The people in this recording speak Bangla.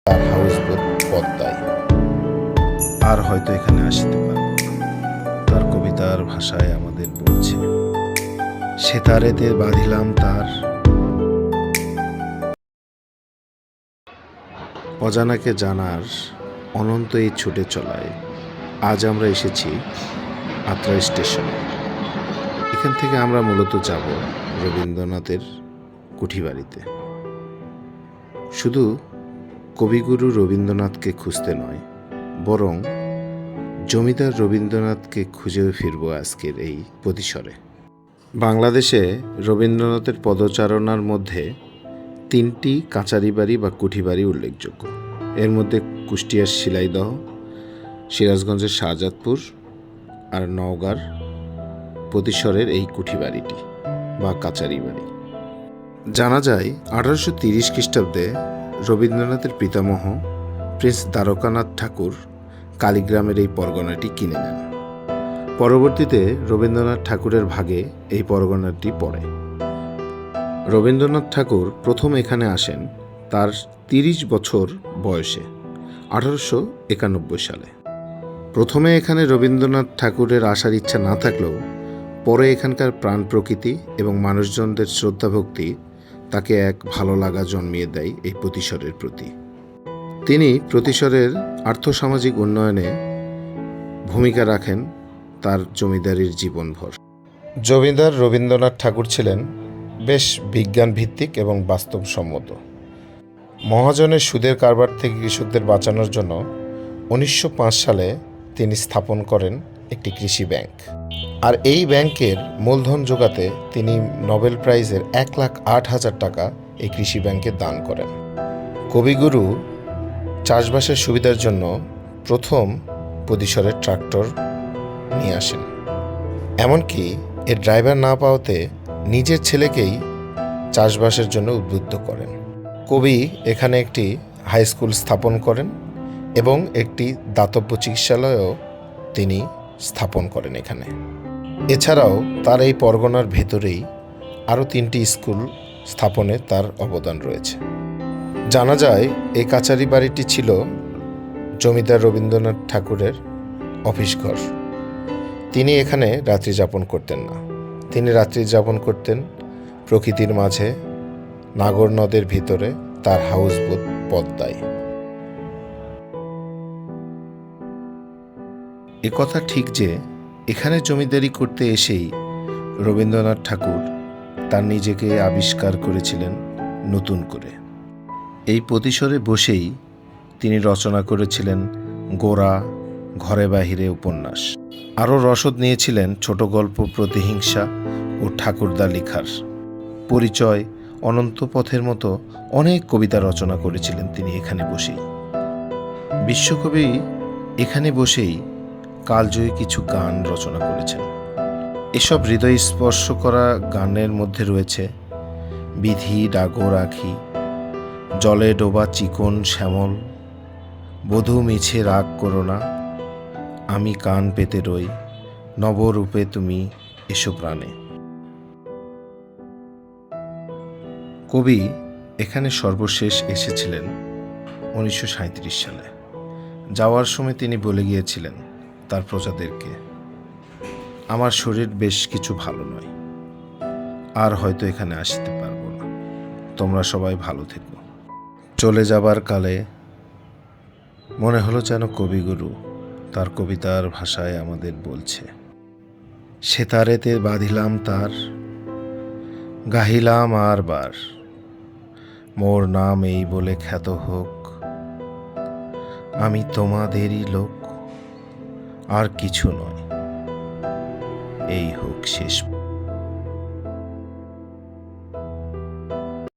তার হাউসবোট পদ্মায় আর হয়তো এখানে আসতে পারব না। তার কবিতার ভাষায় আমাদের বলছে, সেতারেতে বাঁধিলাম তার অজানাকে জানার অনন্ত এই ছুটে চলায়। আজ আমরা এসেছি আত্রা স্টেশনে। এখান থেকে আমরা মূলত যাব রবীন্দ্রনাথের কুঠিবাড়িতে। শুধু কবিগুরু রবীন্দ্রনাথকে খুঁজতে নয়, বরং জমিদার রবীন্দ্রনাথকে খুঁজেও ফিরব আজকের এই পরিসরে। বাংলাদেশে রবীন্দ্রনাথের পদচারণার মধ্যে 3টি কাচারি বাড়ি বা কুঠিবাড়ি উল্লেখযোগ্য। এর মধ্যে কুষ্টিয়ার শিলাইদহ, সিরাজগঞ্জের শাহজাদপুর আর নওগাঁর পতিশ্বরের এই কুঠিবাড়িটি বা কাচারি বাড়ি। জানা যায় 1830 খ্রিস্টাব্দে রবীন্দ্রনাথের পিতামহ প্রিন্স দ্বারকানাথ ঠাকুর কালীগ্রামের এই পরগনাটি কিনে নেন। পরবর্তীতে রবীন্দ্রনাথ ঠাকুরের ভাগে এই পরগনাটি পড়ে। রবীন্দ্রনাথ ঠাকুর প্রথম এখানে আসেন তার 30 বছর বয়সে 1891 সালে। প্রথমে এখানে রবীন্দ্রনাথ ঠাকুরের আসার ইচ্ছা না থাকলেও পরে এখানকার প্রাণ প্রকৃতি এবং মানুষজনদের শ্রদ্ধাভক্তি তাকে এক ভালো লাগা জন্মিয়ে দেয় এই প্রতিশ্বরের প্রতি। তিনি প্রতিশ্বরের আর্থসামাজিক উন্নয়নে ভূমিকা রাখেন তার জমিদারির জীবনভর। জমিদার রবীন্দ্রনাথ ঠাকুর ছিলেন বেশ বিজ্ঞানভিত্তিক এবং বাস্তবসম্মত। মহাজনের সুদের কারবার থেকে কৃষকদের বাঁচানোর জন্য 1905 সালে তিনি স্থাপন করেন একটি কৃষি ব্যাংক। আর এই ব্যাংকের মূলধন জোগাতে তিনি নোবেল প্রাইজের 1,08,000 টাকা এই কৃষি ব্যাংকে দান করেন। কবিগুরু চাষবাসের সুবিধার জন্য প্রথম পরিসরের ট্রাক্টর নিয়ে আসেন। এমনকি এর ড্রাইভার না পাওয়াতে নিজের ছেলেকেই চাষবাসের জন্য উদ্বুদ্ধ করেন। কবি এখানে একটি হাই স্কুল স্থাপন করেন এবং একটি দাতব্য চিকিৎসালয়ও তিনি স্থাপন করেন এখানে। এছাড়াও তার এই পরগনার ভেতরেই আরও 3টি স্কুল স্থাপনে তার অবদান রয়েছে। জানা যায় এই কাচারি বাড়িটি ছিল জমিদার রবীন্দ্রনাথ ঠাকুরের অফিস ঘর। তিনি এখানে রাত্রি যাপন করতেন না। তিনি রাত্রি যাপন করতেন প্রকৃতির মাঝে, নাগর নদের ভিতরে তার হাউসবোট পদ্মায়। একথা ঠিক যে এখানে জমিদারি করতে এসেই রবীন্দ্রনাথ ঠাকুর তার নিজেকে আবিষ্কার করেছিলেন নতুন করে। এই পতিসরে বসেই তিনি রচনা করেছিলেন গোরা, ঘরে বাহিরে উপন্যাস। আরও রসদ নিয়েছিলেন ছোট গল্প, প্রতিহিংসা ও ঠাকুরদা লেখার পরিচয়, অনন্ত পথের মতো অনেক কবিতা রচনা করেছিলেন তিনি এখানে বসেই। বিশ্বকবি এখানে বসেই কালজয়ী কিছু গান রচনা করেছেন। এসব হৃদয় স্পর্শ করা গানের মধ্যে রয়েছে বিধি ডাগর আখি, জলে ডোবা চিকন শ্যামল, বধূ মিছে রাগ করো না, আমি কান পেতে রই, নবরূপে তুমি এসো প্রাণে। কবি এখানে সর্বশেষ এসেছিলেন 1937 সালে। যাওয়ার সময় তিনি বলে গিয়েছিলেন তার প্রজাদেরকে, আমার শরীর বেশ কিছু ভালো নয়, আর হয়তো এখানে আসতে পারবো না, তোমরা সবাই ভালো থেকো। চলে যাবার কালে মনে হলো যেন কবিগুরু তার কবিতার ভাষায় আমাদের বলছে, সেতারেতে বাঁধিলাম তার, গাহিলাম আর বার, মোর নাম এই বলে খ্যাত হোক, আমি তোমাদেরই লোক, আর কিছু নয়, এই হোক শেষ।